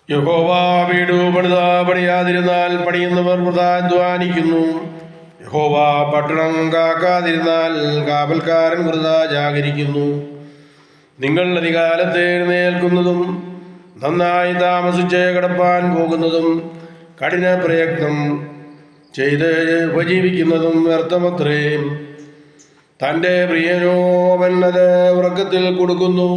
യഹോവ വീടു പണിയാതിരുന്നാൽ പണിയുന്നവർ വൃഥാ അധ്വാനിക്കുന്നു. യഹോവ പട്ടണം കാക്കാതിരുന്നാൽ കാവൽക്കാരൻ വൃഥാ ജാഗരിക്കുന്നു. നിങ്ങൾ അധികാലത്ത് എഴുന്നേൽക്കുന്നതും നന്നായി താമസിച്ച് കിടപ്പാൻ പോകുന്നതും കഠിന പ്രയത്നം ചെയ്ത് ഉപജീവിക്കുന്നതും വ്യർത്ഥമത്രേ. തൻ്റെ പ്രിയനോ അവൻ അത് ഉറക്കത്തിൽ കൊടുക്കുന്നു.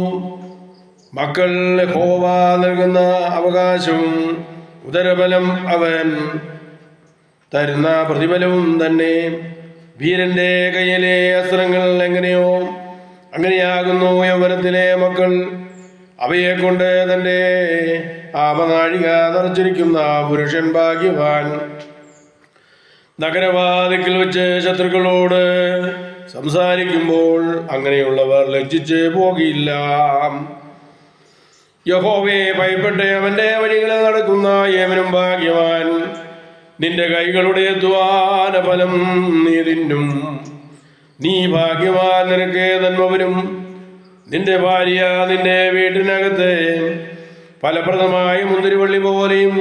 മക്കൾ യഹോവ നൽകുന്ന അവകാശവും ഉദരബലം അവൻ തരുന്ന പ്രതിഫലവും തന്നെ. വീരന്റെ കയ്യിലെ അസ്ത്രങ്ങൾ എങ്ങനെയോ അങ്ങനെയാകുന്നു യൗവനത്തിലെ മക്കൾ. അവയെ കൊണ്ട് തൻ്റെ ആപനാഴിക നിറച്ചിരിക്കുന്ന പുരുഷൻ ഭാഗ്യവാൻ. നഗരവാതിക്കൽ വെച്ച് ശത്രുക്കളോട് സംസാരിക്കുമ്പോൾ അങ്ങനെയുള്ളവർ ലജ്ജിച്ച് പോകില്ല. യഹോവയെ ഭയപ്പെട്ട് അവന്റെ വഴികളിൽ നടക്കുന്ന ഏവനും ഭാഗ്യവാൻ. നിന്റെ കൈകളുടെ അധ്വാന ഫലം നീ തിന്നും. നീ ഭാഗ്യവാൻ, നിനക്ക് നന്മ വരും. നിന്റെ ഭാര്യ നിന്റെ വീട്ടിനകത്ത് ഫലപ്രദമായ മുന്തിരിവള്ളി പോലെയും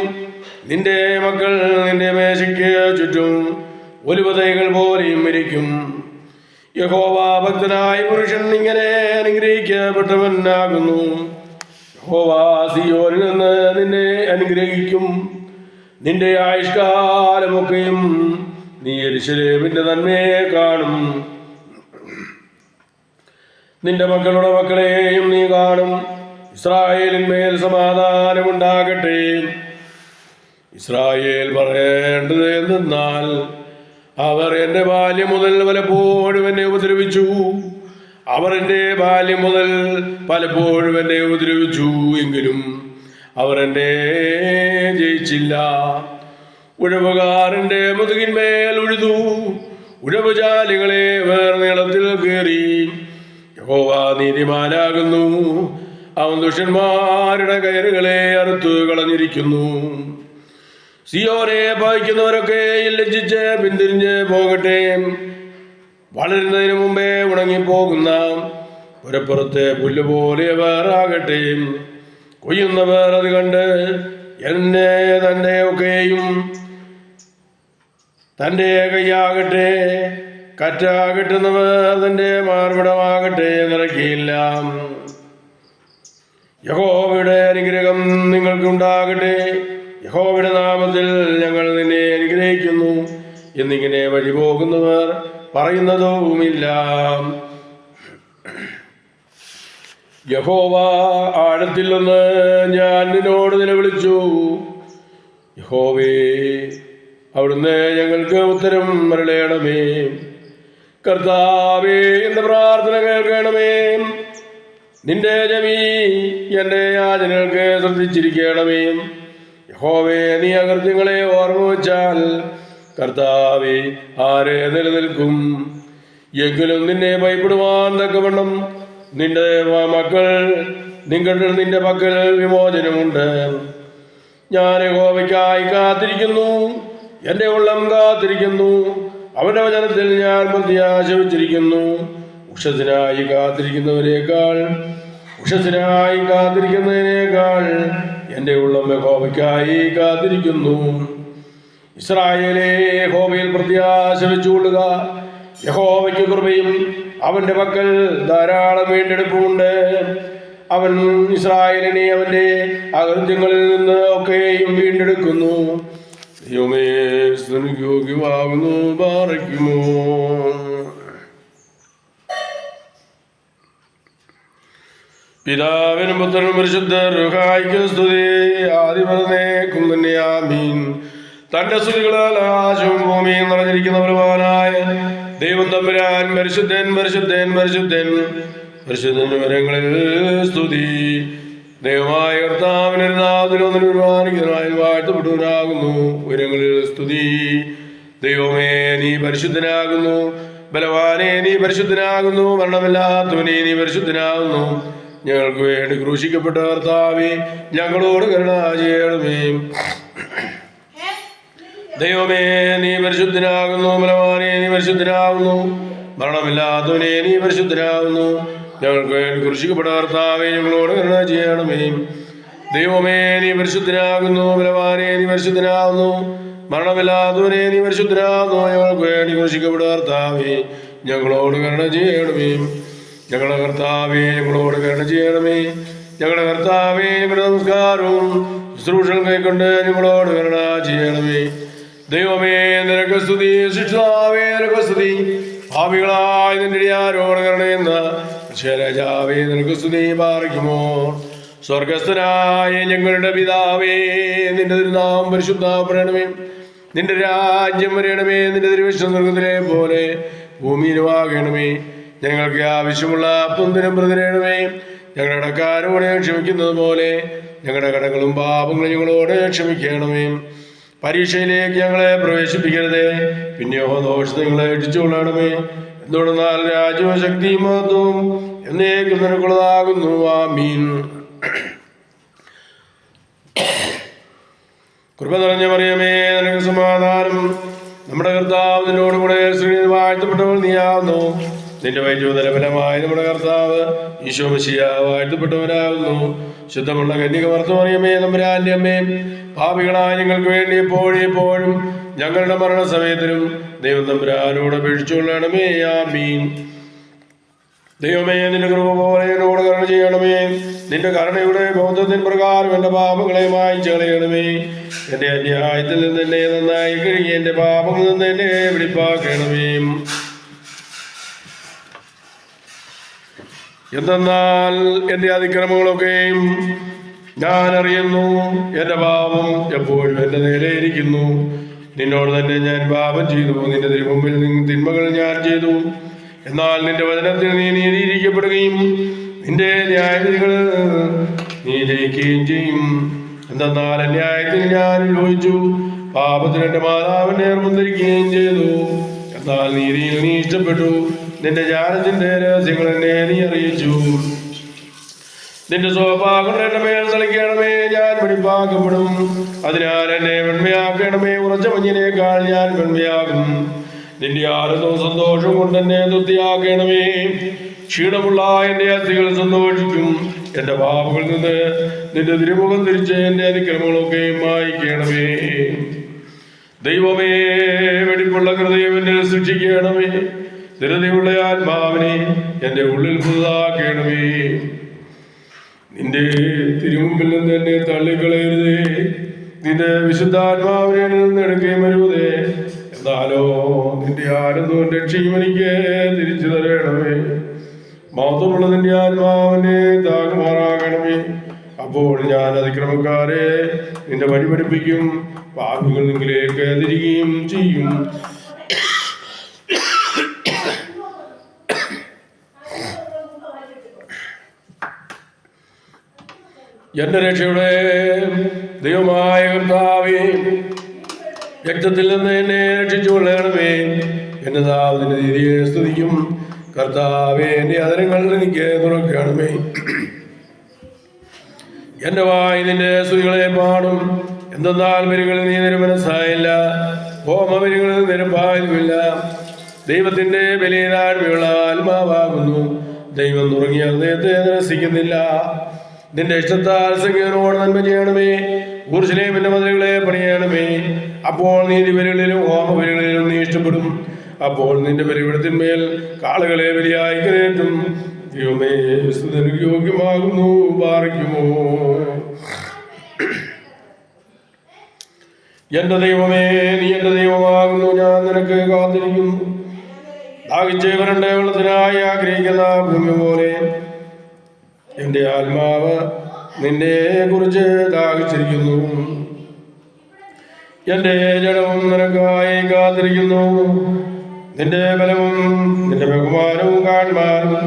നിന്റെ മക്കൾ നിന്റെ മേശയ്ക്ക് ചുറ്റും ഒലിവതൈകൾ പോലെയും ഇരിക്കും. യഹോവ ഭക്തനായ പുരുഷൻ ഇങ്ങനെ അനുഗ്രഹിക്കപ്പെട്ടവനാകുന്നു. യഹോവ സിയോനിൽ നിന്ന് നിന്നെ അനുഗ്രഹിക്കും. നിന്റെ ആയുഷ്കാലമൊക്കെയും നീ യെരൂശലേമിന്റെ നന്മയെ കാണും. നിന്റെ മക്കളുടെ മക്കളെയും നീ കാണും. ഇസ്രായേലിന്മേൽ സമാധാനമുണ്ടാകട്ടെ. ഇസ്രായേൽ പറയേണ്ടത് എന്തെന്നാൽ, അവർ എൻ്റെ ബാല്യം മുതൽ പലപ്പോഴും എന്നെ ഉപദ്രവിച്ചു. അവർ എൻ്റെ ബാല്യം മുതൽ പലപ്പോഴും എന്നെ ഉപദ്രവിച്ചു, എങ്കിലും അവർ എന്നെ ജയിച്ചില്ല. ഉഴവുകാരൻ്റെ മുതുകിന്മേൽ ഉഴുതു, ഉഴവുചാലികളെ വേർ നീളത്തിൽ കയറി. യഹോവ നീതിമാനാകുന്നു, അവൻ ദുഷ്ടന്മാരുടെ കയറുകളെ അറുത്തു കളഞ്ഞിരിക്കുന്നു. സിയോനെ ഭയക്കുന്നവരൊക്കെ ലജ്ജിച്ച് പിന്തിരിഞ്ഞ് പോകട്ടെ. വളരുന്നതിന് മുമ്പേ ഉണങ്ങിപ്പോകുന്ന പുരപ്പുറത്തെ പുല്ലുപോലെ അവർ ആകട്ടെ. കൊയ്യുന്നവർ അത് കണ്ട് എന്നെ തൻ്റെ ഒക്കെയും തൻ്റെ കൈയാകട്ടെ. കറ്റാകെട്ടുന്നവർ തൻ്റെ മാർവിടമാകട്ടെ നിറയ്ക്കില്ല. യഹോവയുടെ അനുഗ്രഹം നിങ്ങൾക്കുണ്ടാകട്ടെ. യഹോവയുടെ നാമത്തിൽ ഞങ്ങൾ നിന്നെ അനുഗ്രഹിക്കുന്നു എന്നിങ്ങനെ വഴി പോകുന്നവർ പറയുന്നതുമില്ല. യഹോവ ആഴത്തിൽ നിന്ന് ഞാൻ നിന്നോട് നിലവിളിച്ചു. യഹോവേ, അവിടുന്ന് ഞങ്ങൾക്ക് ഉത്തരം അരുളേണമേ. കർത്താവേ, എന്റെ പ്രാർത്ഥന കേൾക്കണമേ. നിന്റെ ചെവി എൻ്റെ യാചനകൾക്ക് ശ്രദ്ധിച്ചിരിക്കണമേ. യഹോവേ, നീ അകൃത്യങ്ങളെ ഓർമ്മ വച്ചാൽ കർത്താവേ, ആരെ നിലനിൽക്കും? എങ്കിലും നിന്നെ ഭയപ്പെടുവാൻ തക്കവണ്ണം നിന്റെ പക്കൽ വിമോചനമുണ്ട്. ഞാൻ യഹോവയ്ക്കായി കാത്തിരിക്കുന്നു, എൻ്റെ ഉള്ളം കാത്തിരിക്കുന്നു. അവന്റെ വചനത്തിൽ ഞാൻ പ്രത്യാശ വച്ചിരിക്കുന്നു. ഉഷസ്സിനായി കാത്തിരിക്കുന്നതിനേക്കാൾ എൻ്റെ ഉള്ളം യഹോവയ്ക്കായി കാത്തിരിക്കുന്നു. ഇസ്രായേലേ, യഹോവയിൽ പ്രത്യാശ വെച്ചുകൊള്ളുക. യഹോവയ്ക്ക് കൃപയും അവന്റെ പക്കൽ ധാരാളം വീണ്ടെടുപ്പുമുണ്ട്. അവൻ ഇസ്രായേലിനെ അവന്റെ അകൃത്യങ്ങളിൽ നിന്ന് ഒക്കെയും വീണ്ടെടുക്കുന്നു. ദൈവമേ, യോഗ്യമാകുന്നു. പാറയ്ക്കുമോ പിതാവിനും പുത്രനും പരിശുദ്ധ റുഹായിക്കും സ്തുതി. ആദിമുതലേക്കും തന്നെ ആമീൻ. തന്റെ സ്തുതികളാൽ ആകാശവും ഭൂമിയും നിറഞ്ഞിരിക്കുന്നവരുമാനായ ദൈവം തമ്പുരാൻ പരിശുദ്ധൻ പരിശുദ്ധൻ പരിശുദ്ധൻ പരിശുദ്ധൻ വരങ്ങളിൽ സ്തുതി. ദൈവമായ കർത്താവിന്റെ നാമത്തിൽ വാഴ്ത്തപ്പെട്ടവനാകുന്നു. ഉയരങ്ങളിൽ സ്തുതി. ദൈവമേ, നീ പരിശുദ്ധനാകുന്നു. ബലവാനെ, നീ പരിശുദ്ധനാകുന്നു. മരണമില്ലാത്തവനെ, നീ പരിശുദ്ധനാകുന്നു. ഞങ്ങൾക്ക് വേണ്ടി ക്രൂശിക്കപ്പെട്ട കർത്താവേ, ഞങ്ങളോട് കരുണ ചെയ്യണമേ. ദൈവമേ, നീ പരിശുദ്ധനാകുന്നു. ബലവാനെ, നീ പരിശുദ്ധനാകുന്നു. മരണമില്ലാത്തവനെ, നീ പരിശുദ്ധനാകുന്നു. ഞങ്ങൾക്ക് വേണ്ടി ക്രൂശിക്കപ്പെട്ട കർത്താവേ, ഞങ്ങളോട് കരുണ ചെയ്യണമേ. ദൈവമേ നീ പരിശുദ്ധനാകുന്നു, ബലവാനെ നീ പരിശുദ്ധനാകുന്നു, മരണമില്ലാത്തവനെ നീ പരിശുദ്ധനാകുന്നു. ഞങ്ങൾക്ക് വേണ്ടി ക്രൂശിക്കപ്പെടുക കർത്താവേ, ഞങ്ങളോട് കരുണ ചെയ്യണമേ. ഞങ്ങളുടെ കർത്താവേ, ഞങ്ങളോട് കരുണ ചെയ്യണമേ. ഞങ്ങളുടെ കർത്താവേ, ഞങ്ങളുടെ നമസ്കാരവും ശുശ്രൂഷകൾ കൈക്കൊണ്ട് ഞങ്ങളോട് കരുണ ചെയ്യണമേ. ദൈവമേ നിനക്ക് സ്തുതി, ശിഷ്ടാവേ നിനക്ക് സ്തുതി, ഭാവികളായി നിന്റെ ആരോട് കരുണയെന്ന രാജാവേ നിനക്ക് സ്തുതി. പാർക്കുമോ സ്വർഗസ്ഥനായ ഞങ്ങളുടെ പിതാവേ, നിന്റെ തിരുനാമം പരിശുദ്ധപ്പെടണമേ. നിന്റെ രാജ്യം വരണമേ. നിന്റെ തിരുവിഷ്ടം സ്വർഗത്തിലെ പോലെ ഭൂമിയിലുമാകണമേ. ഞങ്ങൾക്ക് ആവശ്യമുള്ള പൊന്തിനും പ്രതിരണമേ. ഞങ്ങളുടെ കടക്കാരോട് ക്ഷമിക്കുന്നത് പോലെ ഞങ്ങളുടെ കടങ്ങളും പാപങ്ങളും ഞങ്ങളോട് ക്ഷമിക്കണമേ. പരീക്ഷയിലേക്ക് ഞങ്ങളെ പ്രവേശിപ്പിക്കരുതേ, പിന്നെയോ ദോഷത്തെ ഞങ്ങളെ രക്ഷിച്ചുകൊള്ളണമേ. എന്തുകൊണ്ടെന്നാൽ രാജ്യവും ശക്തിയും മഹത്വവും എന്നേക്കും നിനക്കുള്ളതാകുന്നു. ആമീൻ. കൃപ നിറഞ്ഞ മറിയമേ, നിനക്ക് സമാധാനം. നമ്മുടെ കർത്താവ് നിന്നോടുകൂടെ സ്ത്രീ വാഴ്ത്തപ്പെട്ടവൾ നീയാവുന്നു. നിന്റെ വൈദ്യുതല ഫലമായി നമ്മുടെ കർത്താവ് ഈശോ മിശിഹാ വാഴ്ത്തപ്പെട്ടവനാകുന്നു. ശുദ്ധമുള്ള കന്യക മറിയമേ, തമ്പുരാന്റെ അമ്മേ, പാപികളായ ഞങ്ങൾക്ക് വേണ്ടി എപ്പോഴും ഞങ്ങളുടെ മരണസമയത്തിലും ദൈവം തമ്പുരാനോട് അപേക്ഷിച്ചുകൊള്ളണമേ. ആമീൻ. ദൈവമേ നിന്റെ കൃപ പോലെ എന്നോട് കരുണ ചെയ്യണമേ. നിന്റെ കരുണയുടെ ബോധത്തിൻ പ്രകാരം എന്റെ പാപങ്ങളെ മായ്ച്ചു കളയണമേ. എന്റെ അന്യായത്തിൽ നിന്ന് എന്നെ നന്നായി കഴുകി എന്റെ പാപങ്ങളിൽ നിന്ന് എന്നെ വെടിപ്പാക്കണമേ. എന്തെന്നാൽ എന്റെ അതിക്രമങ്ങളൊക്കെയും ഞാൻ അറിയുന്നു. എന്റെ പാപം എപ്പോഴും എന്റെ നേരെ ഇരിക്കുന്നു. നിന്നോട് തന്നെ ഞാൻ പാപം ചെയ്തു. നിന്റെ തിരുമുമ്പിൽ തിന്മകൾ ഞാൻ ചെയ്തു. എന്നാൽ നിന്റെ വചനത്തിൽ നീ നീതീകരിക്കപ്പെടുകയും നിന്റെ ന്യായവിധികൾ നീ ജയിക്കുകയും ചെയ്യും. എന്തെന്നാൽ ന്യായത്തിൽ ഞാൻ ലോഹിച്ചു, പാപത്തിന് എന്റെ മാതാവിനെ നിർബന്ധിക്കുകയും ചെയ്തു. എന്നാൽ നീതിയിൽ നീ ഇഷ്ടപ്പെട്ടു. നിന്റെ ജ്ഞാനത്തിന്റെ രഹസ്യങ്ങൾ എന്നെ നീ അറിയിച്ചു. നിന്റെ സ്വഭാവങ്ങൾ എന്റെ മേൽ തളിക്കണമേ. ഞാൻ വെടിപ്പാക്കപ്പെടും. അതിനാൽ എന്നെ വെണ്മയാക്കണമേ. ഉറച്ച മഞ്ഞിനേക്കാൾ ഞാൻ വെണ്മയാകും. നിന്റെ ആനന്ദവും സന്തോഷം കൊണ്ട് എന്നെ തൃപ്തിയാക്കണമേ. ക്ഷീണമുള്ള എന്റെ അസ്ഥികൾ സന്തോഷിക്കും. എന്റെ പാപങ്ങളിൽ നിന്ന് നിന്റെ തിരുമുഖം തിരിച്ച് എന്റെ അതിക്രമങ്ങളൊക്കെ മായിക്കണമേ. ദൈവമേ, വെടിപ്പുള്ള ഹൃദയം എന്നെ സൃഷ്ടിക്കണമേ. ധൃതിയുള്ള ആത്മാവിനെ എന്റെ ഉള്ളിൽ പുതുതാക്കണമേ. നിന്റെ തിരുമുമ്പിൽ നിന്ന് എന്നെ തള്ളിക്കളയരുതേ. നിന്റെ വിശുദ്ധാത്മാവിനെ നിന്ന് എടുക്കുകയും വരുവതേ. എന്നാലോ നിന്റെ ആനന്ദവും രക്ഷയും എനിക്ക് തിരിച്ചു തരണമേ. മഹത്വമുള്ള നിന്റെ ആത്മാവിനെ താകുമാറാകണമേ. അപ്പോൾ ഞാൻ അതിക്രമക്കാരെ നിന്റെ വഴി പഠിപ്പിക്കും. പാപികൾ നിങ്ങളിലേക്ക് തിരികുകയും ചെയ്യും. എന്റെ രക്ഷയുടെ ദൈവമായ കർത്താവേ, രക്തത്തിൽ നിന്ന് എന്നെ രക്ഷിച്ചുകൊള്ളണമേ. എന്റെ നാവിന്റെ നീതിയെ സ്തുതിക്കും. കർത്താവേ, എന്റെ അധരങ്ങൾ എനിക്ക് തുറക്കണമേ. എന്റെ വായ് നിന്റെ സ്തുതികളെ പാടും. എന്തെന്നാൽ വരികളിൽ നീ നിരമനസ്സായില്ല, ഹോമവരികളിൽ നിരപ്പായതുമില്ല. ദൈവത്തിന്റെ ബലിതാഴ്മയുള്ള ആത്മാവാകുന്നു. ദൈവം തുടങ്ങിയ ഹൃദയത്തെ നിരസിക്കുന്നില്ല. നിന്റെ ഇഷ്ടത്താൽ സംഖ്യനോട് നന്മ ചെയ്യണമേ. യെരൂശലേമിന്റെ മതിലുകളെ പണിയണമേ. അപ്പോൾ നീതി ബലികളിലും ഹോമബലികളിലും നീ ഇഷ്ടപ്പെടും. അപ്പോൾ നിന്റെ ബലിപീഠത്തിന്മേൽ കാളുകളെ ബലിയായി കരേറ്റും. ദൈവമേ, സ്തുതിക്ക് യോഗ്യമാകുന്നു. പാർക്കുമോ എന്റെ ദൈവമേ, നീ എന്റെ ദൈവമാകുന്നു. ഞാൻ നിനക്ക് കാത്തിരിക്കുന്നു. ദാഹിച്ചവരുടെ വെള്ളത്തിനായി ആഗ്രഹിക്കുന്ന ഭൂമി പോലെ എന്റെ ആത്മാവ് നിന്നെ കുറിച്ച് ദാഹിച്ചിരിക്കുന്നു. എന്റെ ജഡവും നിനക്കായി കാത്തിരിക്കുന്നു. നിന്റെ ബലവും നിന്റെ ബഹുമാനവും കാണുവാനും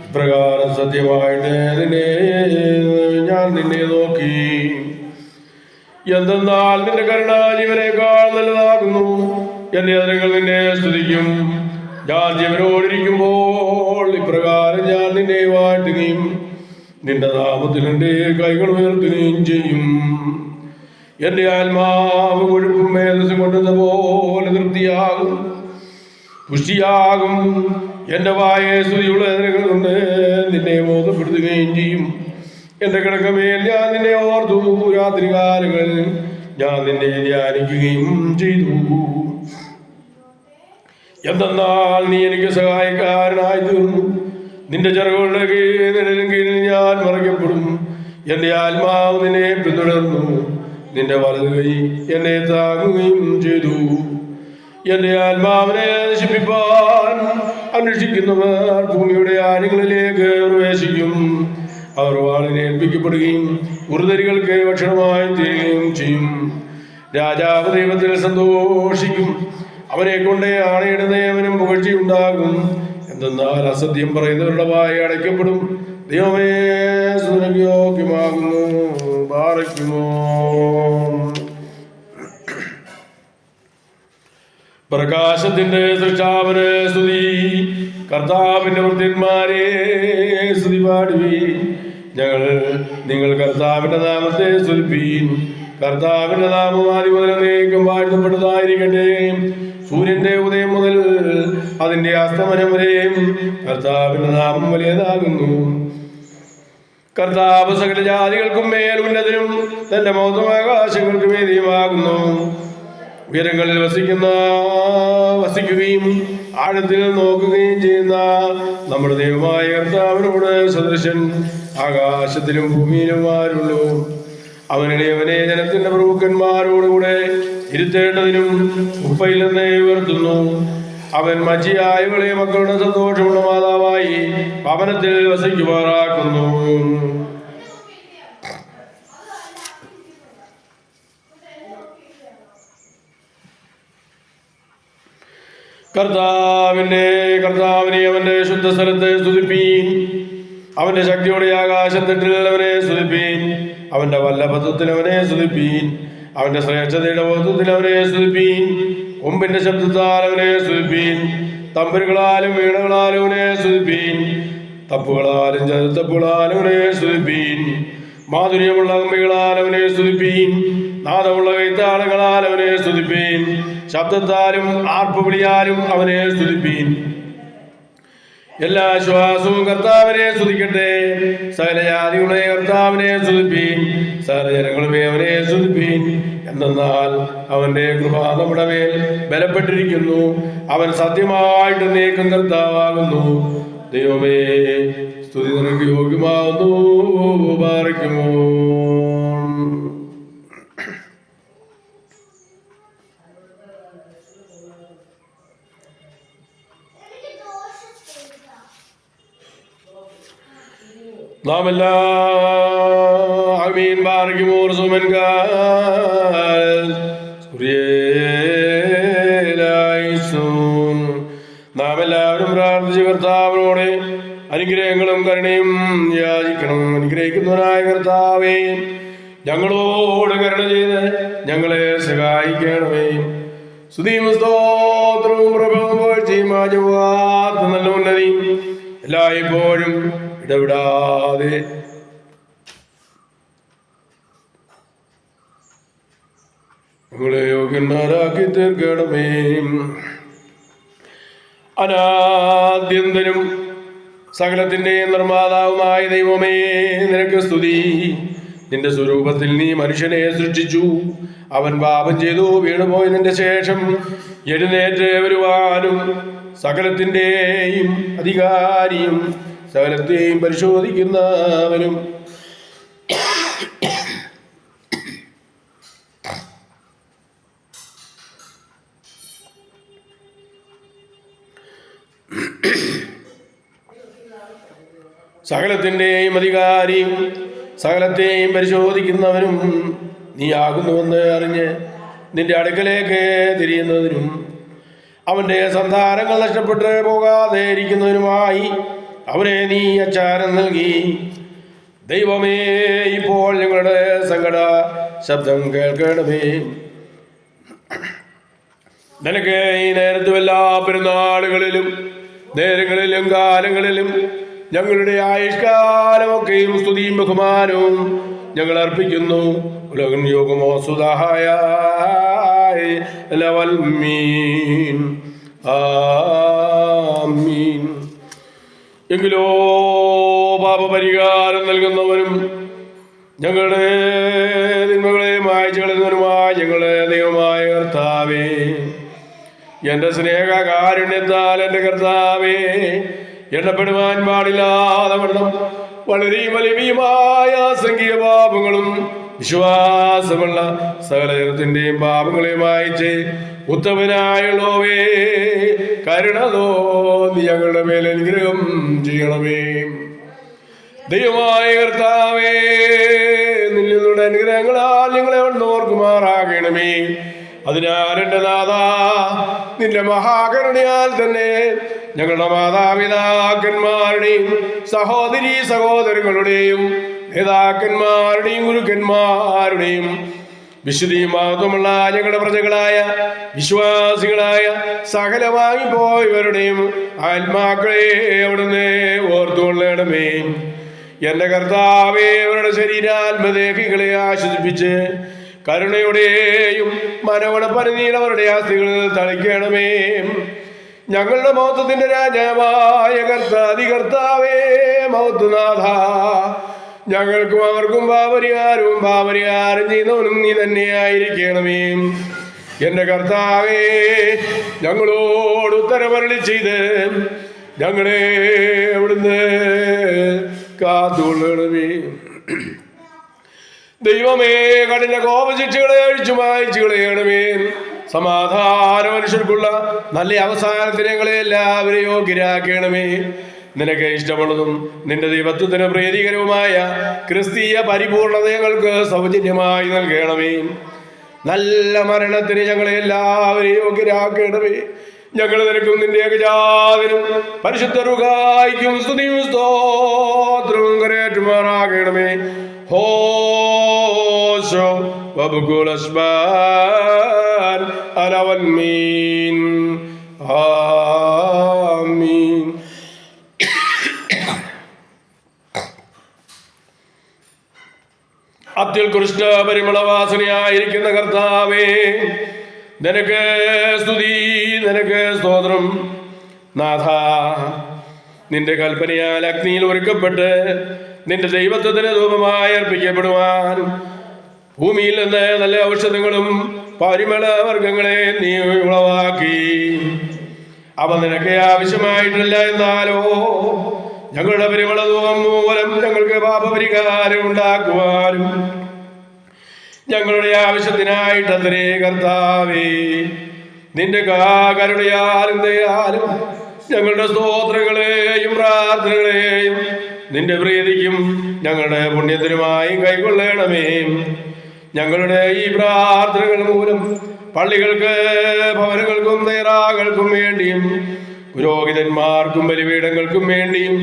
ഇപ്രകാരം സത്യമായിട്ട് ഞാൻ നിന്നെ നോക്കി. എന്തെന്നാൽ നിന്റെ കരുണ ജീവനേക്കാൾ നല്ലതാകുന്നു. എന്റെ അതിരുകൾ നിന്നെ സ്തുതിക്കും. ഞാൻ ജീവനോടിരിക്കുമ്പോൾ ഇപ്രകാരം ഞാൻ നിന്നെ വാഴ്ത്തുകയും നിന്റെ നാമത്തിൽ എന്റെ കൈകൾ ഉയർത്തുകയും ചെയ്യും. എന്റെ ആത്മാവ് കൊഴുപ്പും മേധസ്സും കൊണ്ടുവന്ന പോലെ തൃപ്തിയാകും, പുഷ്ടിയാകും. എന്റെ വായെ സ്തുതിയുള്ള അതിരുകൾ കൊണ്ട് നിന്നെ ബോധപ്പെടുത്തുകയും ചെയ്യും. എന്റെ കിടക്കമേൽ ഞാൻ നിന്നെ ഓർത്തു. രാത്രികാലങ്ങളിൽ ഞാൻ നിന്നെ ധ്യാനിക്കുകയും ചെയ്തു. എന്തെന്നാൽ നീ എനിക്ക് സഹായക്കാരനായി തീർന്നു. നിന്റെ ചിറകുകളുടെ കീഴിൽ ഞാൻ മറയ്ക്കപ്പെടും. എന്റെ ആത്മാവ് നിന്നെ പിന്തുടർന്നു. നിന്റെ വലതു കൈ എന്നെ താങ്ങുകയും ചെയ്തു. എന്റെ ആത്മാവിനെ നശിപ്പിപ്പാൻ അന്വേഷിക്കുന്നവർ ഭൂമിയുടെ ആഴങ്ങളിലേക്ക് പ്രവേശിക്കും. അവർ വാളിനെ ഏൽപ്പിക്കപ്പെടുകയും ഉറുതരികൾക്ക് ഭക്ഷണമായി തീരുകയും ചെയ്യും. രാജാവ് ദൈവത്തിൽ സന്തോഷിക്കും. അവനെ കൊണ്ട് ആണയിടുന്നവനും പുകഴ്ചയുണ്ടാകും. എന്തെന്നാൽ അസത്യം പറയുന്നവരുടെ വായ അടയ്ക്കപ്പെടും. ദൈവമേ യോഗ്യമാകുന്നു. ബാറയ്ക്കുമോ പ്രകാശത്തിന്റെ സൃഷ്ടാവിന് സ്തുതി. കർത്താവിന്റെ വൃത്യന്മാരെ സ്തുതി പാടുവീ. നിങ്ങൾ കർത്താവിന്റെ നാമത്തെ സ്തുതിപ്പീൻ. കർത്താവിന്റെ നാമം ആദ്യം മുതൽ എന്നേക്കും വാഴ്ത്തപ്പെട്ടതായിരിക്കട്ടെ. സൂര്യന്റെ ഉദയം മുതൽ അതിന്റെ അസ്തമനം വരെയും കർത്താവിന്റെ നാമം വലിയതാകുന്നു. കർത്താവ് സകല ജാതികൾക്കും മേൽ ഉന്നതനും തന്റെ മൗനം ആകാശങ്ങൾക്ക് വേദിയുമാകുന്നു. ഉയരങ്ങളിൽ വസിക്കുകയും ആഴത്തിൽ നോക്കുകയും ചെയ്യുന്ന നമ്മുടെ ദൈവമായ കർത്താവിനോട് സദൃശൻ ആകാശത്തിലും ഭൂമിയിലും ആരുള്ളൂ. അവനെ ജനത്തിന്റെ പ്രഭുക്കന്മാരോടുകൂടെ ഇരുത്തേണ്ടതിനും ഉപ്പയിൽ നിന്ന് ഉയർത്തുന്നു. അവൻ മച്ചിയായവളെ മക്കളുടെ സന്തോഷമുള്ള മാതാവായി ഭവനത്തിൽ വസിക്കുമാറാക്കുന്നു. കർത്താവിനെ അവന്റെ ശുദ്ധ സ്ഥലത്തെ സ്തുതിപ്പീൻ. അവന്റെ ശക്തിയോടെ ആകാശത്തെട്ടിൽ അവനെ സ്തുതിപ്പീൻ. അവന്റെ വല്ലഭത്വത്തിൽ അവനെ സ്തുതിപ്പീൻ. അവന്റെ ശ്രേഷ്ഠതയുടെ ബോധത്തിൽ അവനെ സ്തുതിപ്പീൻ. കൊമ്പിന്റെ ശബ്ദത്താൽ അവനെ സ്തുതിപ്പീൻ. തമ്പുരുകളാലും വീണകളാലും അവനെ സ്തുതിപ്പീൻ. തപ്പുകളാലും ചതുത്തപ്പുകളാലും അവനെ സ്തുതിപ്പീൻ. മാധുര്യമുള്ള കമ്പികളാൽ അവനെ സ്തുതിപ്പീൻ. നാദമുള്ള കൈത്താളങ്ങളാൽ അവനെ സ്തുതിപ്പീൻ. ശബ്ദത്താലും ആർപ്പുവിളിയാലും അവനെ സ്തുതിപ്പീൻ. എല്ലാ ശ്വാസവും കർത്താവിനെ സ്തുതിക്കട്ടെ. സകല ജാതികളെ കർത്താവിനെ സ്തുതിപ്പീൻ. സകല ജനങ്ങളുമേ അവനെ സ്തുതിപ്പീൻ. എന്തെന്നാൽ അവന്റെ കൃപ നമ്മുടെ മേൽ ബലപ്പെട്ടിരിക്കുന്നു. അവൻ സത്യമായിട്ട് നീക്കം കർത്താവാകുന്നു. ദൈവമേ സ്തുതി നിനക്ക് യോഗ്യമാകുന്നു. ബാറയ്ക്കുമോ നാം എല്ലാവരും പ്രാർത്ഥിച്ച് കർത്താവിനോട് അനുഗ്രഹങ്ങളും കരുണയും യാചിക്കണം. അനുഗ്രഹിക്കുന്നവനായ കർത്താവേ, ഞങ്ങളോട് കരുണ ചെയ്ത് ഞങ്ങളെ സഹായിക്കണമേ. സ്തുതിയും സ്തോത്രവും പ്രഭവവും പുകഴ്ചയും നല്ല ഉന്നതിയും എല്ലായ്പ്പോഴും ഇടവിടാതെ ഞങ്ങളെ യോഗ്യന്മാരാക്കി തീർക്കണമേ. അനാദ്യന്തനും സകലത്തിന്റെ നിർമ്മാതാവുമായ ദൈവമേ, നിനക്ക് സ്തുതി. നിന്റെ സ്വരൂപത്തിൽ നീ മനുഷ്യനെ സൃഷ്ടിച്ചു. അവൻ പാപം ചെയ്തു വീണുപോയതിന്റെ ശേഷം എഴുന്നേറ്റ് വരുവാനും സകലത്തിന്റെയും അധികാരിയും സകലത്തെയും പരിശോധിക്കുന്നവനും സകലത്തിന്റെയും അധികാരിയും സകലത്തെയും പരിശോധിക്കുന്നവനും നീ ആകുന്നുവെന്ന് അറിഞ്ഞ് നിന്റെ അടുക്കലേക്ക് തിരിയുന്നതിനും അവന്റെ സന്താനങ്ങൾ നഷ്ടപ്പെട്ട് പോകാതെ ഇരിക്കുന്നതിനുമായി അവനെ നീ അച്ചാരം നൽകി. ദൈവമേ, ഇപ്പോൾ ഞങ്ങളുടെ സങ്കട ശബ്ദം കേൾക്കണമേ. നിനക്ക് ഈ നേരത്തും എല്ലാ പെരുന്നാളുകളിലും നേരങ്ങളിലും കാലങ്ങളിലും ഞങ്ങളുടെ ആയുഷ്കാലമൊക്കെയും സ്തുതിയും ബഹുമാനവും ഞങ്ങൾ അർപ്പിക്കുന്നു. ഉലകം യോഗമോ സുധായ ലവൽമീൻ ആമീൻ. എങ്കിലോ പാപപരിഹാരം നൽകുന്നവരും ഞങ്ങളുടെ തിന്മകളെ മായ്ച്ചു കളയുന്നവനുമായ ഞങ്ങളുടെ ദൈവമായ കർത്താവേ, എൻ്റെ സ്നേഹകാരുണ്യത്താൽ എൻ്റെ കർത്താവേ, എണ്ണപ്പെടുവാൻ പാടില്ലാതെ വണ്ണം വളരെ വലിയമായ സംഖ്യ പാപങ്ങളും വിശ്വാസമുള്ള സകല ജനത്തിൻ്റെയും പാപങ്ങളെ മായിച്ച് ഉത്തമനായുള്ളവേ, കരുണ തോന്നി ഞങ്ങളുടെ മേൽ അനുഗ്രഹം ചെയ്യണമേ. ദൈവമായ കർത്താവേ, നിങ്ങളുടെ അനുഗ്രഹങ്ങളാൽ ഞങ്ങളെ ഓർക്കുമാറാകണമേ. അതിനാൽ എൻ്റെ നാഥ, നിന്റെ മഹാകരുണയാൽ തന്നെ ഞങ്ങളുടെ മാതാപിതാക്കന്മാരുടെയും സഹോദരീ സഹോദരങ്ങളുടെയും നേതാക്കന്മാരുടെയും ഗുരുക്കന്മാരുടെയും വിശുദ്ധിയും മഹത്വമുള്ള ഞങ്ങളുടെ പ്രജകളായ വിശ്വാസികളായ സകലമായി പോയവരുടെയും ആത്മാക്കളെ അവിടുന്ന് ഓർത്തുകൊള്ളണമേ. എൻ്റെ കർത്താവേ, അവരുടെ ശരീരാത്മദേഹികളെ ആശ്വസിപ്പിച്ച് കരുണയുടെയും മനവണ പനിനീടവരുടെ ആസ്തികളിൽ തളിക്കണമേ. ഞങ്ങളുടെ മഹത്വത്തിന്റെ രാജാവായ കർത്താവേ, മഹത്വനാഥ, ഞങ്ങൾക്കും അവർക്കും പാപരിഹാരം ചെയ്യുന്നവനും നീ തന്നെയായിരിക്കണമേ. എൻ്റെ കർത്താവേ, ഞങ്ങളോട് ഉത്തരമരുളി ചെയ്ത് ഞങ്ങളെ അവിടുന്ന് കാത്തുകൊള്ളണമേ. ദൈവമേ, കഠിന കോപശിക്ഷകളെ അഴിച്ചു മായ്ച്ചു കളയണമേ. സമാധാന മനുഷ്യർക്കുള്ള നല്ല അവസാനത്തിന് ഞങ്ങളെ എല്ലാവരെയും യോഗ്യരാക്കണമേ. നിനക്ക് ഇഷ്ടമുള്ളതും നിന്റെ ദൈവത്വത്തിന് പ്രീതികരവുമായ ക്രിസ്തീയ പരിപൂർണത ഞങ്ങൾക്ക് സൗജന്യമായി നൽകണമേ. നല്ല മരണത്തിന് ഞങ്ങളെ എല്ലാവരെയും യോഗ്യരാക്കണമേ. ഞങ്ങൾ നിനക്കും നിന്റെ ഏകജാതനും പരിശുദ്ധ റുഹായിക്കും സ്തുതിയും സ്തോത്രവും കരേറ്റുമാറാകണമേ. ഹോശോ വബുകുലസ്ബാൻ അലവൽമീൻ. ആമീൻ. അത്യുത്കൃഷ്ട പരിമളവാസനയായിരിക്കുന്ന കർത്താവേ, നിനക്ക് സ്തുതി, നിനക്ക് സ്തോത്രം. നാഥ, നിന്റെ കൽപ്പനയാൽ അഗ്നിയിൽ ഒരുക്കപ്പെട്ട് നിന്റെ ദൈവത്വത്തിന് ധൂപമായി അർപ്പിക്കപ്പെടുവാൻ ഭൂമിയിൽ നിന്ന് നല്ല ഔഷധങ്ങളും പരിമള വർഗങ്ങളെ നീ ഉളവാക്കി. അവ നിനക്ക് ആവശ്യമായിട്ടില്ല, എന്നാലോ ഞങ്ങളുടെ പരിമള ധൂപം മൂലം ഞങ്ങൾക്ക് പാപപരിഹാരം ഉണ്ടാക്കുവാനും ഞങ്ങളുടെ ആവശ്യത്തിനായിട്ടത്രേ കർത്താവേ, നിന്റെ കരുണയാലും ദയാലും ഞങ്ങളുടെ സ്തോത്രങ്ങളെയും പ്രാർത്ഥനകളെയും നിന്റെ പ്രീതിക്കും ഞങ്ങളുടെ പുണ്യത്തിനുമായി കൈക്കൊള്ളണമേ. ഞങ്ങളുടെ ഈ പ്രാർത്ഥനകൾ മൂലം പള്ളികൾക്ക്, ഭവനങ്ങൾക്കും തയ്യാറാകൾക്കും വേണ്ടിയും പുരോഹിതന്മാർക്കും ബലിപീഠങ്ങൾക്കും വേണ്ടിയും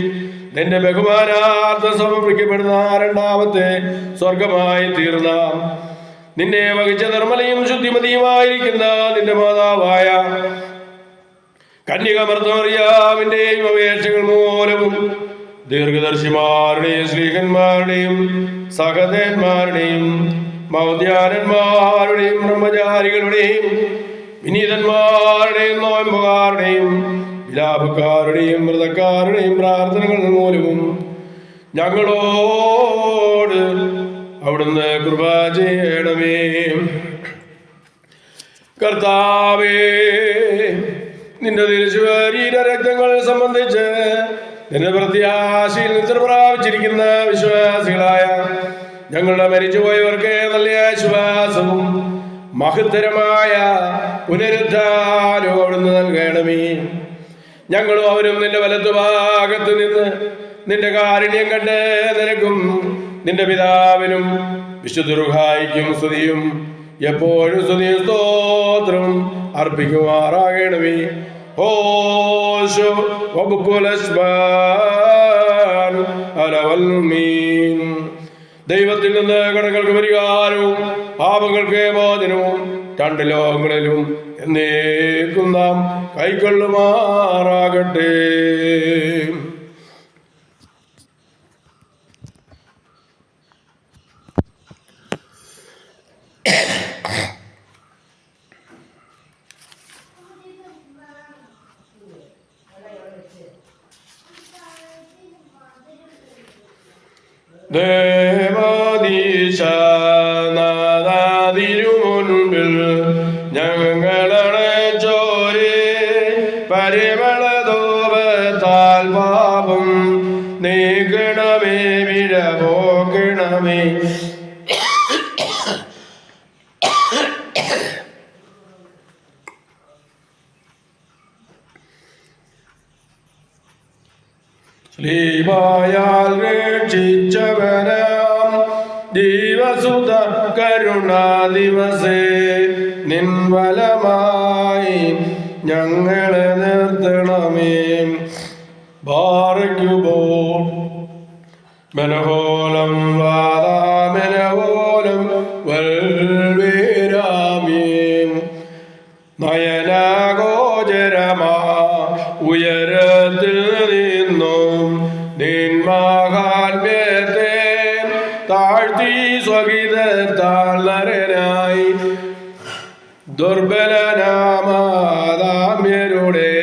നിന്റെ ബഹുമാനാർത്ഥം സമർപ്പിക്കപ്പെടുന്ന രണ്ടാമത്തെ സ്വർഗമായി തീർന്ന നിന്നെ വഹിച്ച നിർമ്മലയും ശുദ്ധിമതിയുമായിരിക്കുന്ന നിന്റെ മാതാവായ കന്യകമർദ്ദമറിയാമിന്റെയും അപേക്ഷകൾ മൂലവും ദീർഘദർശിമാരുടെയും ശ്രീകന്മാരുടെയും സഹദേന്മാരുടെയും മൗദ്യാനന്മാരുടെയും ബ്രഹ്മചാരികളുടെയും വിനീതന്മാരുടെയും നോയമ്പുകാരുടെയും വിലാപക്കാരുടെയും വ്രതക്കാരുടെയും പ്രാർത്ഥനകൾ മൂലവും ഞങ്ങളോട് അവിടുന്ന് കൃപ ചെയ്യണമേ. കർത്താവേ, നിന്റെ തിരുശരീര രക്തങ്ങൾ സംബന്ധിച്ച് നിന്റെ പ്രത്യാശയിൽ നിദ്ര പ്രാപിച്ചിരിക്കുന്ന വിശ്വാസികളായ ഞങ്ങളുടെ മരിച്ചുപോയവർക്ക് നല്ല ആശ്വാസവും മഹത്തരമായ പുനരുദ്ധാനവും അവിടുന്ന് നൽകണമേ. ഞങ്ങളും അവരും നിന്റെ വലത്തുഭാഗത്ത് നിന്ന് നിന്റെ കാരുണ്യം കണ്ട് നിനക്കും നിന്റെ പിതാവിനും വിശുദ്ധ റുഹായിക്കും സ്തുതിയും എപ്പോഴും സ്തുതിയും സ്തോത്രം അർപ്പിക്കുമാറാകണമേ. ഓശോ വബുക്കുലസ്ബാൻ അലവൽമീൻ. ദൈവത്തിൽ നിന്ന് കടങ്ങൾക്ക് പരിഹാരവും പാപങ്ങൾക്ക് മോചനവും രണ്ട് ലോകങ്ങളിലും എന്നേക്കും നാം കൈക്കൊള്ളുമാറാകട്ടെ. ദേവാദീ തിരുമുൻപിൽ ഞങ്ങളെ ചോരി പരിമളധൂപത്താൽ പാപം നീക്കണമേ വിഴ പോക്കണമേ. ശ്ലീബായാൽ രക്ഷിച്ചവരാം ജീവസുത കരുണാ ദിവസേ നിൻവലമായി ഞങ്ങളെ നിർത്തണമേ. ബാറയ്ക്കുമ്പോൾ മനഹോലം വാദാമനഹോലം വൽവേരാമീം. നയനാഗോചരമാ ഉയരത്തിൽ നിന്നും നിന്മാഹാത്മ്യത്തെ താഴ്ത്തി സ്വഗീതത്താൽ നരനായി ദുർബലനാമാദാമ്യരുടെ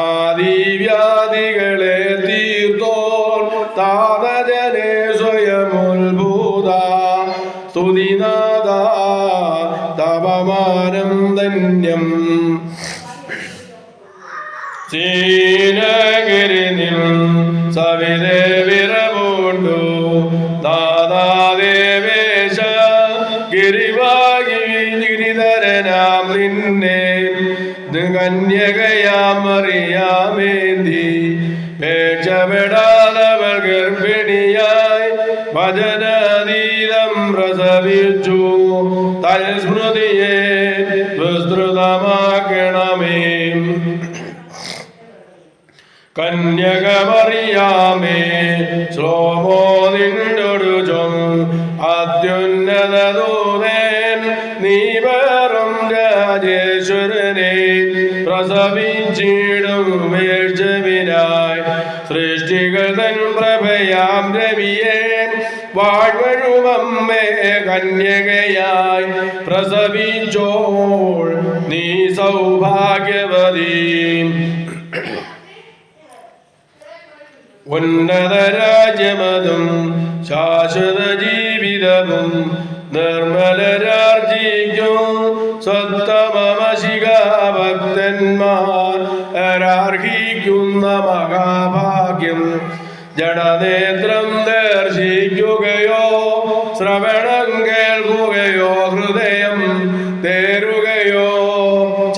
ആദിവ്യാധികളെ തീർത്തോൾ താതജനെ സ്വയമുത്ഭൂത സ്തുതിനാഥ തപമാനം ധന്യം. ചീനഗിരിനിൽ സവിതേ വിരമുണ്ടു നാദാദേവേശ ഗിരിധരനാം നിന്നെ കന്യകയാം അറിയാമേന്തി പേക്ഷപ്പെടാതവൾ ഗർഭിണിയായി വചനതീതം പ്രസവിച്ചു. തൽസ്മൃതിയെ വിസ്തൃതമാക്കണമേ. കന്യകമറിയാമേ ശ്ലോമോ നിന്നൊടു അത്യുന്നത ദൂതൻ നീ വെറും രാജേശ്വരനെ പ്രസവിച്ചിടും വേഴ്ചവിനായി സൃഷ്ടികൾ തൻ പ്രഭയാം രവിയെ വാഴ്വഴുമമ്മേ കന്യകയായി പ്രസവിച്ചോൾ നീ സൗഭാഗ്യവതി. ഉന്നതരാജ്യമതും ശാശ്വത ജീവിതവും നിർമ്മലരാർജിക്കും സ്വത്തമശിക ഭക്തന്മാർ അർഹിക്കുന്ന മഹാഭാഗ്യം. ജഡനേത്രം ദർശിക്കുകയോ ശ്രവണം കേൾക്കുകയോ ഹൃദയം തേരുകയോ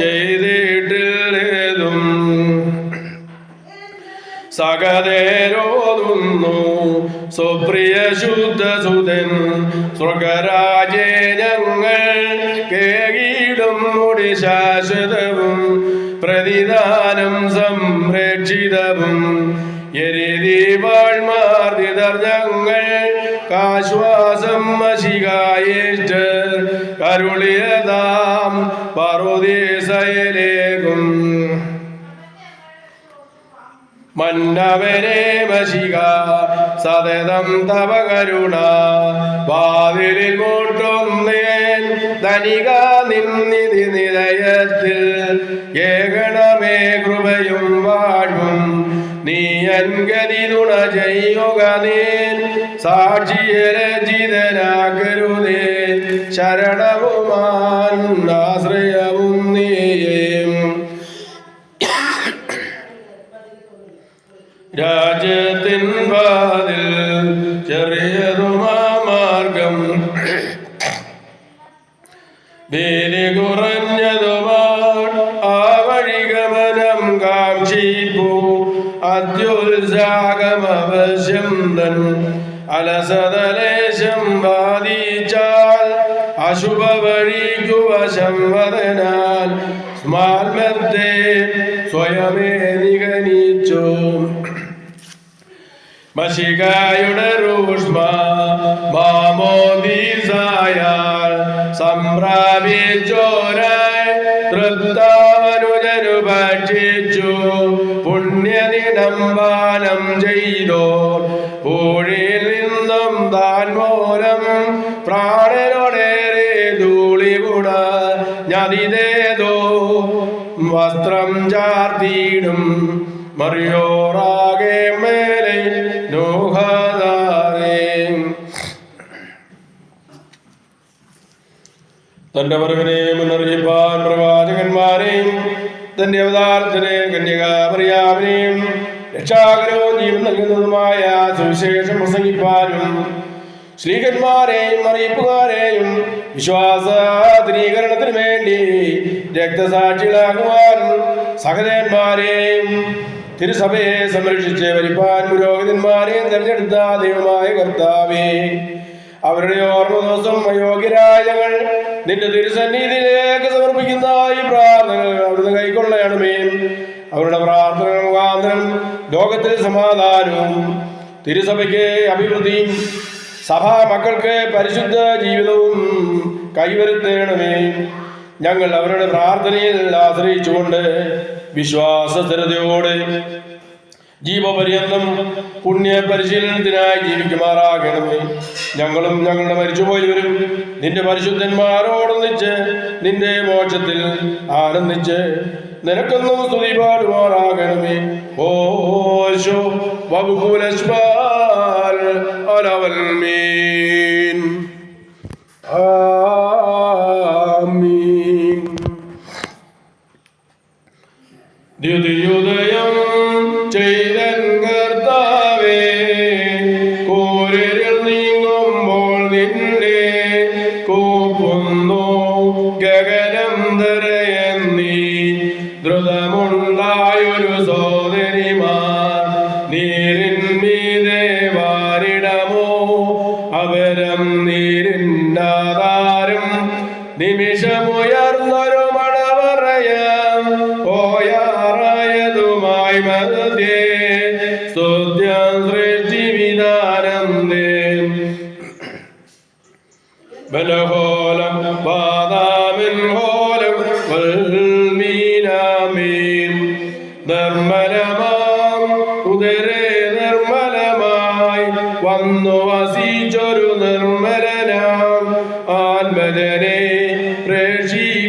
ചെയ്തിട്ടില്ലേതും സകലേരോതുന്നു സുപ്രിയ ശുദ്ധസുതൻ സ്വർഗരാജേ ഞങ്ങൾ കേകിടും മുടി ശാശ്വതവും പ്രതിദാനം സംരക്ഷിതവും. എരിതിവാൾമാർദിതർ ഞങ്ങൾ കാശ്വാസം മശികായേഷ്ട കരുളിയതാം പറുദീസയിലേക്കും. മന്നവനെ മശിക സതതം തവ കരുണ വാതിലിൽ മുട്ടുന്നേൻ ധനിക നിന്നിധി നിലയത്തിൽ ഏകണമേ കൃപയും വാഴും. നീ അൻഗതി തുണ ചെയ്യുക നീൻ സാക്ഷിയെ രചിതനാകരുതേ ശരണവുമാൻ ആശ്രയവും നീയേ. രാജ്യത്തിൻ വാതിൽ ചെറിയതുമാ മാർഗം വേലി കുറഞ്ഞതുമാ ആ വഴിഗമനം കാക്ഷിപ്പൂ അത്യുത്സാഹമവശ്യം തൻ അലസതലേശം ബാധിച്ചാൽ അശുഭ വഴിക്കു വശം വദനാൽ സ്മാത്മത്തെ സ്വയമേ നിഗണിച്ചു. മശികായുടെ രൂഷ്മ മാമോദീസായാൽ സംപ്രാപിച്ചോരായി തൃപ്താനുജനു ഭക്ഷിച്ചു. പുണ്യദിനം പാനം ചെയ്തോ പൂഴിയിൽ നിന്നും താൻ മൂലം പ്രാണനോടേറെ ധൂളി കൂട ഞതിതേതോ വസ്ത്രം ചാർത്തിയിടും മറിയോറാകെ മേലെ നോഹാദാരേ. തന്റെ വരവിനെ മുന്നറിയിപ്പാൻ പ്രവാചകന്മാരെയും തന്റെ അവതാരത്തിനെ കന്യകാമറിയാവിനെയും രക്ഷാകരവും ജീവൻ നൽകുന്നതുമായ സുവിശേഷം പ്രസംഗിപ്പാനും ശ്രീകന്മാരെയും അറിയിപ്പുകാരെയും വിശ്വാസ ദൃഢീകരണത്തിന് വേണ്ടി രക്തസാക്ഷികളാകുവാൻ സഹദേവന്മാരെയും തിരുസഭയെ സംരക്ഷിച്ച് ഭരിപ്പാൻ പുരോഹിതന്മാരെയും തെരഞ്ഞെടുത്ത ദൈവമായ കർത്താവേ, അവരുടെ ഓർമ്മ ദിവസം അയോഗ്യരായ ഞങ്ങൾ നിന്റെ തിരുസന്നിധിയിലേക്ക് സമർപ്പിക്കുന്ന ഈ പ്രാർത്ഥനകൾ അവിടുന്ന് കൈക്കൊള്ളണമേ. അവരുടെ പ്രാർത്ഥനകൾ മുഖാന്തരം ലോകത്തിൽ സമാധാനവും തിരുസഭയ്ക്ക് അഭിവൃദ്ധിയും സഭാ മക്കൾക്ക് പരിശുദ്ധ ജീവിതവും കൈവരുത്തണമേ. ഞങ്ങൾ അവരുടെ പ്രാർത്ഥനയിൽ ആശ്രയിച്ചുകൊണ്ട് വിശ്വാസസ്ഥിരതയോടെ ജീവപര്യന്തം പുണ്യ പരിശീലനത്തിനായി ജീവിക്കുമാറാകണമേ. ഞങ്ങളും ഞങ്ങളുടെ മരിച്ചുപോയവരും നിന്റെ പരിശുദ്ധന്മാരോടൊന്നിച്ച് നിന്റെ മോക്ഷത്തിൽ ആനന്ദിച്ച് നിനക്കൊന്നും സ്തുതി പാടുമാറാകണമേ. ഓശോ വബുകുലസ്മാൽ അലവൽമീൻ ആമീൻ. ദ്യുതിയുദയം ചെയ്തൻ കർത്താവേ, കൂരിരുൾ നീങ്ങുമ്പോൾ നിന്നെ കൂപ്പുന്നു ഗഗനം ധരയെന്നീ ദ്രുതമുണ്ടായൊരു സോദരിമാർ നീരിന്മീതെ വാരിടമോ അപരം നീരിന്നാധാരം നിമിഷമുയർന്നൊരു മടവറയാം പോയാറായതുമായി മധ്യേ സ്തുത്യം സൃഷ്ടിവിധാനന്ദേ ബലഹോലം പാദാമിൻ ഹോലം വൽമീനാമീൻ. നിർമ്മലമാം ഉദരേ നിർമ്മലമായി വന്നു വസിച്ചൊരു നിർമ്മലനാം ആത്മജനെ പ്രേഷിപ്പിച്ചവരാം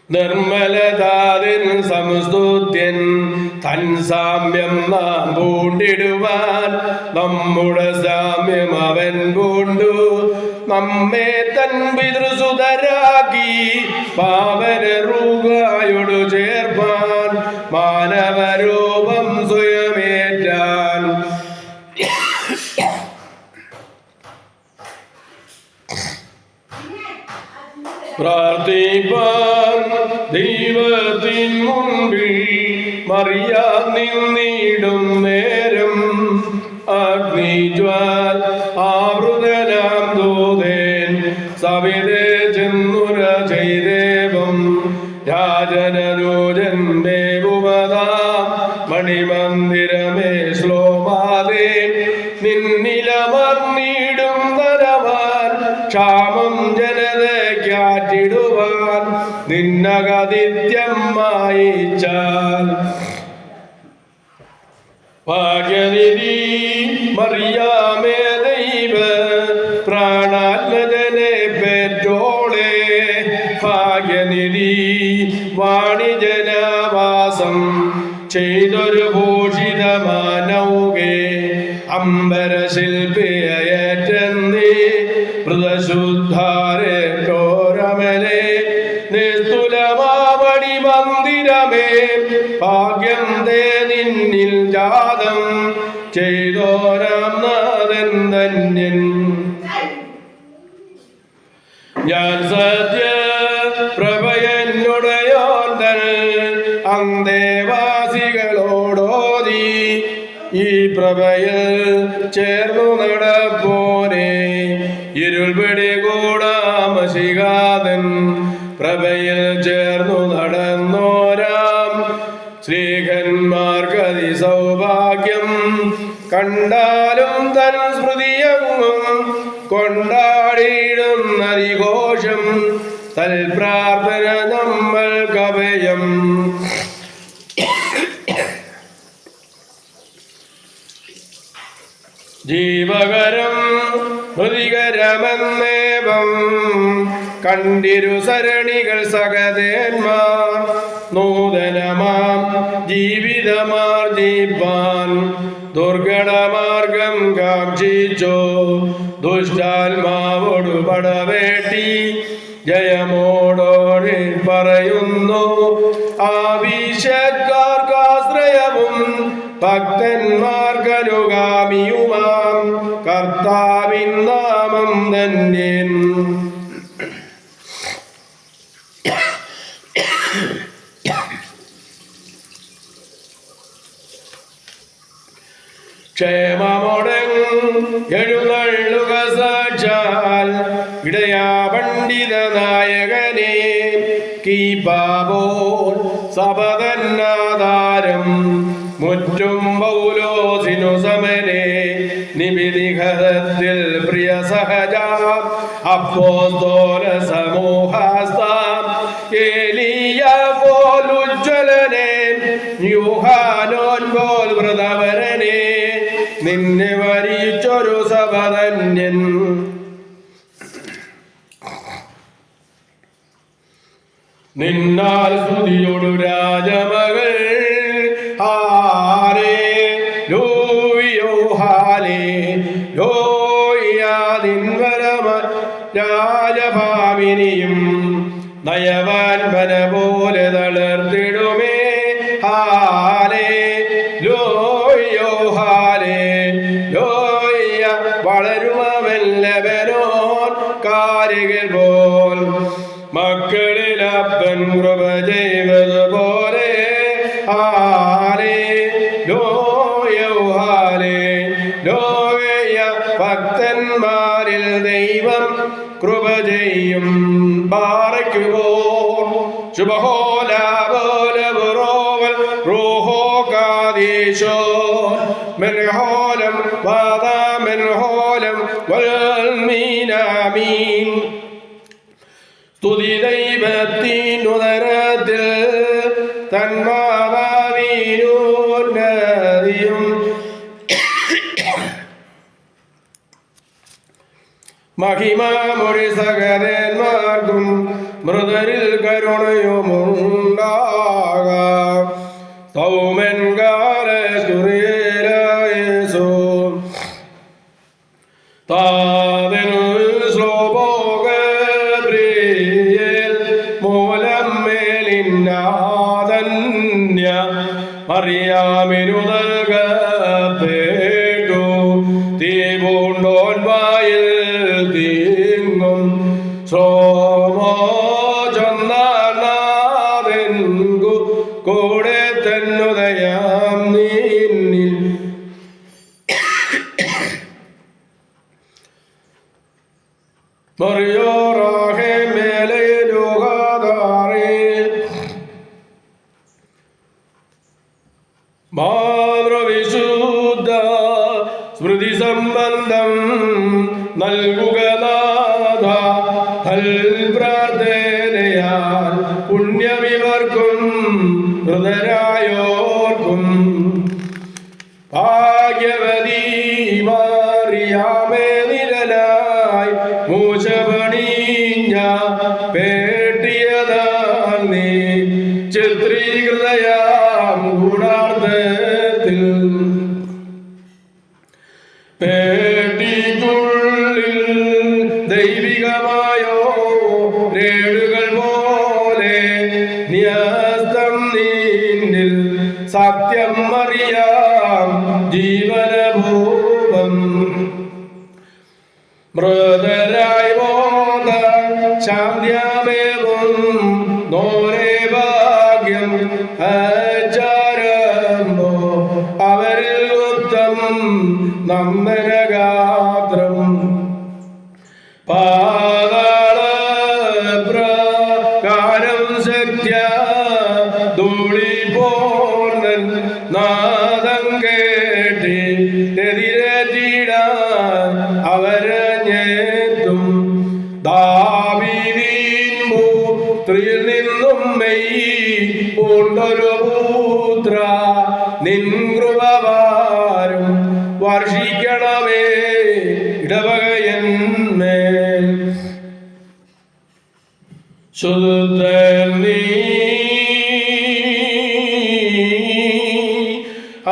നിർമ്മലതാതിൻ സംസ്തുത്യൻ തൻ സാമ്യം നാം പൂണ്ടിടുവാൻ നമ്മുടെ സാമ്യം അവൻ പൂണ്ടു നമ്മെ തൻ പിതൃസുതരാക്കി പാവനരൂപായോടു ചേർപ്പാൻ മാനവരൂപം സ്വയമേറ്റാൻ പ്രാർത്ഥിപ്പാൻ ദൈവത്തിൻ മുൻപിൽ മറിയാൻ നിന്നിടും നേരം അഗ്നിജ്വാൽ ആവൃതനാം ദൂതൻ സവിതേ ചെന്നുര ചെയ്ദേവം രാജനരോജന്റെ ഉപതാം മണിമന്ദിരമേ ശ്ലോമാതേ നിന്നിലമർന്നിടും തരവാൻ ക്ഷാമം ജനതയ്ക്കാറ്റിടുവാൻ നിന്നകതിഥ്യം മായിച്ചാൽ ഭാഗ്യനിധി മറിയാമേ ദൈവ പ്രാണാത്മജനെ പെറ്റോളെ ഭാഗ്യനിധി വാണിജനവാസം ചെയ്തൊരു ഭൂഷിതമാനൗകെ അംബരശില്പിയേറ്റെന്നീ മൃതശുദ്ധാരെ കോരമലേ നിസ്തുലമാവടി മന്ദിരമേ ഭാഗ്യം തേ നിന്നിൽ ജാതം ചെയ്തോരാം നാഥൻ ധന്യൻ. ഞാൻ സത്യ പ്രഭയനുടയോന്തൻ അന്തേവാസികളോടോതി ഈ പ്രഭയിൽ ചേർന്നു നടപ്പോനെ ഇരുൾ പിടികൂടാമശികാതൻ പ്രഭയിൽ ചേർന്നു നടന്നോരാം ശ്രീകന്മാർക്കതി സൗഭാഗ്യം കണ്ടാലും തൻ സ്മൃതിയങ്ങും കൊണ്ടാടിയിടും നരിഘോഷം തൽപ്രാർത്ഥന നമ്മൾ കവയം. ജീവകരം ഹൃതികരമെന്നേവം കണ്ടിരു സരണികൾ സകതേന്മാർ നൂതനമാം ജീവിതമാർജിപ്പാൻ ദുർഘടമാർഗം കാക്ഷിച്ചോ ദുഷ്ടാത്മാവോടു പടവേട്ടി ജയമോടോടെ പറയുന്നു. ആവശ്യക്കാർക്കാശ്രയവും ഭക്തന്മാർക്കനുഗാമിയുമാം കർത്താവിൻ നാമം ധന്യൻ. ക്ഷേമമോടെഴുന്നള്ളുക സാക്ഷാൽ ഇടയാ പണ്ഡിത നായകനെ. കീപാപോൽ സപതന്നാധാരം മുറ്റും പൗലോസിനു സമനെ. നിബിനിഹത്തിൽ പ്രിയ സഹജ അപ്പോസ്തോല സമൂഹസ്ഥാം ഏലിയ പോലുജ്വലനെ യൂഹാനോൻ പോൽ വ്രതവരനെ. നിന്നെ വരിച്ചൊരു സപതന്യൻ. നിന്നാൽ സ്തുതിയൊടു രാജമകൾ ഹാലേലൂയോ ഹാലേലൂയാദിൻവരമ രാജഭാമിനിയും നയവാൻമന പോലെ തളർത്തിടുമേ. ഹാലേലൂയോ ഹാലേലൂയ വളരുമവൻ ലെബനോൻ കാരികൾ പോൽ. മക്കളിൽ അപ്പൻ കൃപ ചെയ്തതുപോലെ ഹാലേലൂയ ഹാലേലൂയ ഭക്തന്മാരിൽ ദൈവം കൃപ ചെയ്യും. ബാറയ്ക്കുമോ ശുഭഹോലാബോലബുറോവൽ റൂഹോ കാദീശോ മെൻഹോലം വാദാ മെൻഹോലം വൽമീനാമീൻ. സ്തുതി ദൈവത്തിനുദരത്തിൽ തന്മാതാവിനോന്നതിയും മഹിമാമൊഴി സകലന്മാർക്കും മൃതരിൽ കരുണയുമുണ്ടാകാം. സൗമൻ കാലസ്തുറിയേലയേസോ താതൻ ശ്ലോഭോഗപ്രിയേൽ മൂലം മേലിന്നാതന്യ മറിയാമിനു നൽകപ്പെട്ടു. തീ പൂണ്ടോൻ വായിൽ തീങ്ങും സോമോ ചൊന്നാതെൻകു കൂടെ തന്നുദയാം നിന്നിൽ. മറിയോറാഹെ മേലയിലുകാതാറേ മാതൃവിശുദ്ധ സ്മൃതി സംബന്ധം നൽകുക നാഥ. പ്രാർത്ഥനയാൽ പുണ്യമിവർക്കും ഹൃദരായോർക്കും. ഭാഗ്യവതി മാറിയാമേ നിരനായി മൂശപണിഞ്ഞ പേട്ടിയതാൽ നീ ചിത്രീകൃതയാം ഗൂഢാർത്ഥത്തിൽ. പേട്ടിക്കുള്ളിൽ ദൈവികമായോ രേടുകൾ പോലെ ന്യസ്തം നിന്നിൽ സത്യം അറിയാം ജീവനഭൂപം. മൃതരായി പോന്ന ശാന്ത്യമേവും നോരേ ഭാഗ്യം ആചാരമ്പോ അവരിൽ ഉത്തം നന്ദനഗാത്രം. പാതാള പ്രകാരം ശക്യ ധൂളി പോർന്നൻ നാദം കേട്ടി എതിരേറ്റിടാൻ അവരഞ്ഞെത്തും. ദാവീദിൻ പുത്രിയിൽ നിന്നും മെയ് പൂണ്ടൊരു പുത്ര നിൻ കൃപവാരും വർഷിക്കണമേ ഇടവകയന്മേൽ. ശുദ്ധൻ നീ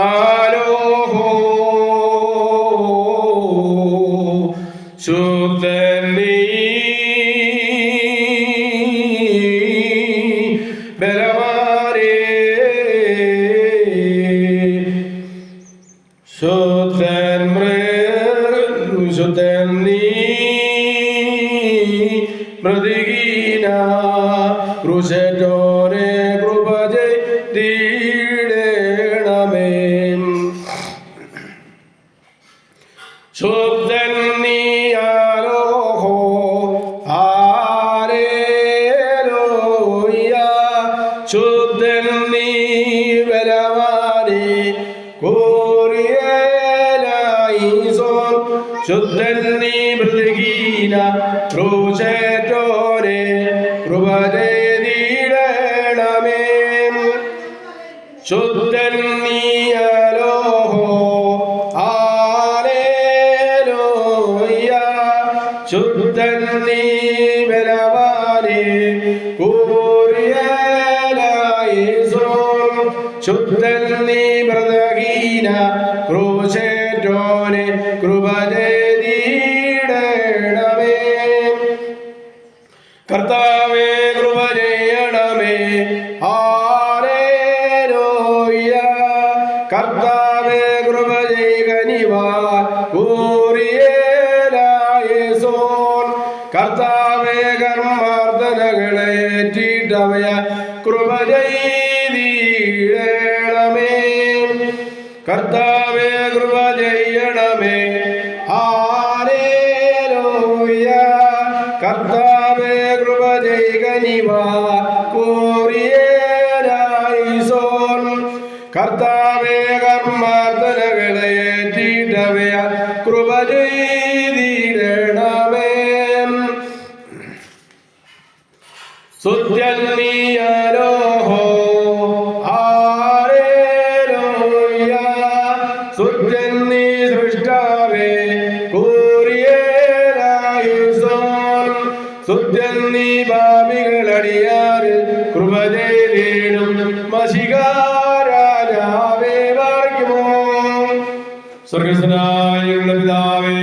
ആലോഹോ നീ ബലവാനേ ശുദ്ധൻ നീ മൃതിഹീന ക്രൂശേറ്റോനെ കൃപ ചെയ്തിടണമേ ശുദ്ധൻ നീ ആലോഹോ ആരേലോയ ശുദ്ധൻ നീ ബലവാനേ കോറിയേലായിസോൻ ശുദ്ധൻ നീ മൃതിഹീന ക്രൂശേറ്റോനെ കൃപ ചെയ്തിടണമേ ശുദ്ധൻ നീ അലോഹോ ആലേലോയ ശുദ്ധൻ നീ ബലവാനേ കൂറിയേലായിസോൻ ശുദ്ധൻ നീ മൃതഹീന ക്രൂശേറ്റോനെ കൃപ ചെയ്തിടണമേ കർത്താവേ കൃപ ചെയ്യണമേ ഹല്ലേലൂയ കർത്താവേ കൃപ ചെയ്യനിവാൻ കൂറിയേലായേസോൻ കർത്താവേ കർമാർദ്ദനകളെ ഏറ്റിട്ടവയ കൃപ ചെയ്തിടണമേ കർത്താവേ കൃപ ചെയ്യണമേ ഹല്ലേലൂയ കർത്താവേ കൃപ ചെയ്യനിവാൻ കൂറിയേലായിസോൻ കർത്താവേ കർമാർദ്ദനകളെ ഏറ്റിട്ടവയ കൃപ ചെയ്തിടണമേ സ്തുത്യൻ നീ അലോഹോ ഹല്ലേലൂയ സ്തുത്യൻ നീ സൃഷ്ടാവേ കൂറിയേലായിസോൻ സ്തുത്യൻ നീ പാപികളടിയാറ് കൃപ ചെയ്തിടും മശിഹാരാജാവേ വർഗ്ഗമോ സ്വർഗസ്ഥനായ പിതാവേ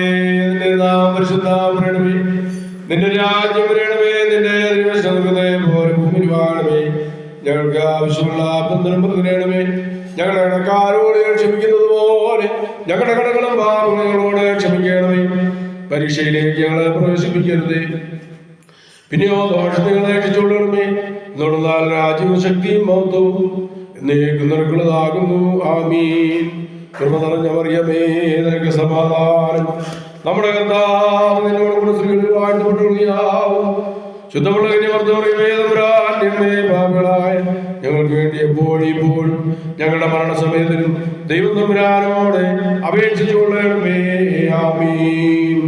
നിന്റെ നാമം പരിശുദ്ധമാകണമേ നിന്റെ രാജ്യം വരണമേ നിന്റെ തിരുവിഷ്ടമേ പോലെ ഭൂമിയിൽ വാഴണമേ ഞങ്ങൾക്ക് ആവശ്യമുള്ള ബന്ധനം പകരണമേ ഞങ്ങളുടെ കടക്കാരോട് ക്ഷമിക്കുന്നത് പോലെ ഞങ്ങളുടെ കടകളും പാപങ്ങളോട് ക്ഷമിക്കണമേ പരീക്ഷയിലേക്ക് ഞങ്ങളെ പ്രവേശിപ്പിക്കരുതേ പിന്നെയോ ദോഷങ്ങളെ രക്ഷിച്ചുകൊള്ളണമേ എന്നുള്ള രാജ്യവും ശക്തിയും മഹത്വവും എന്നേക്കും നിനക്കുള്ളതാകുന്നു ആമീൻ കൃപ നിറഞ്ഞ മറിയമേ നിനക്ക് സമാധാനം നമ്മുടെ കർത്താവ് നിന്നോട് കൂടെ സ്ത്രീകളിൽ വാഴ്ത്തപ്പെട്ടുകയാവും ശുദ്ധമുള്ള പാപികളായ ഞങ്ങൾക്ക് വേണ്ടി എപ്പോഴും ഇപ്പോഴും ഞങ്ങളുടെ മരണസമയത്തിലും ദൈവം തമ്പുരാനോട് അപേക്ഷിച്ചുകൊള്ളണമേ ആമീൻ.